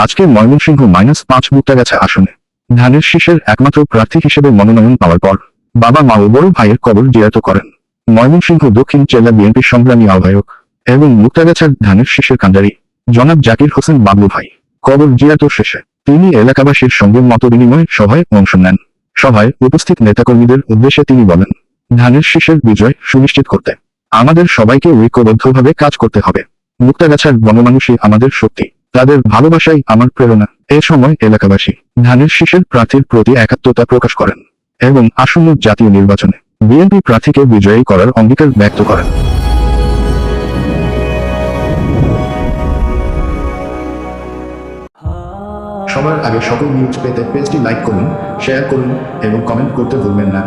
আজকে ময়মনসিংহ -5 মুক্তাগাছা আসনে ধানের শীষের একমাত্র প্রার্থী হিসেবে মনোনয়ন পাওয়ার পর বাবা মা ও বড় ভাইয়ের কবর জিয়ারত করেন ময়মনসিংহ দক্ষিণ জেলা বিএনপির সংগ্রামী আহ্বায়ক এবং মুক্তাগাছার ধানের শীষের কান্ডারি জনাব জাকির হোসেন বাবলু ভাই। কবর জিয়ারত শেষে তিনি এলাকাবাসীর সঙ্গে মতবিনিময় সভায় অংশ নেন। সভায় উপস্থিত নেতাকর্মীদের উদ্দেশ্যে তিনি বলেন, ধানের শীষের বিজয় সুনিশ্চিত করতে আমাদের সবাইকে ঐক্যবদ্ধভাবে কাজ করতে হবে। মুক্তাগাছার গণমানুষই আমাদের শক্তি, তাদের ভালোবাসাই আমার প্রেরণা। এ সময় এলাকাবাসী ধানের শীষের প্রার্থীর প্রতি একাত্মতা প্রকাশ করেন এবং আসন্ন জাতীয় নির্বাচনে বিএনপি প্রার্থীকে বিজয়ী করার অঙ্গীকার ব্যক্ত করেন। সবার আগে সকল নিউজ পেতে পেজটি লাইক করুন, শেয়ার করুন এবং কমেন্ট করতে ভুলবেন না।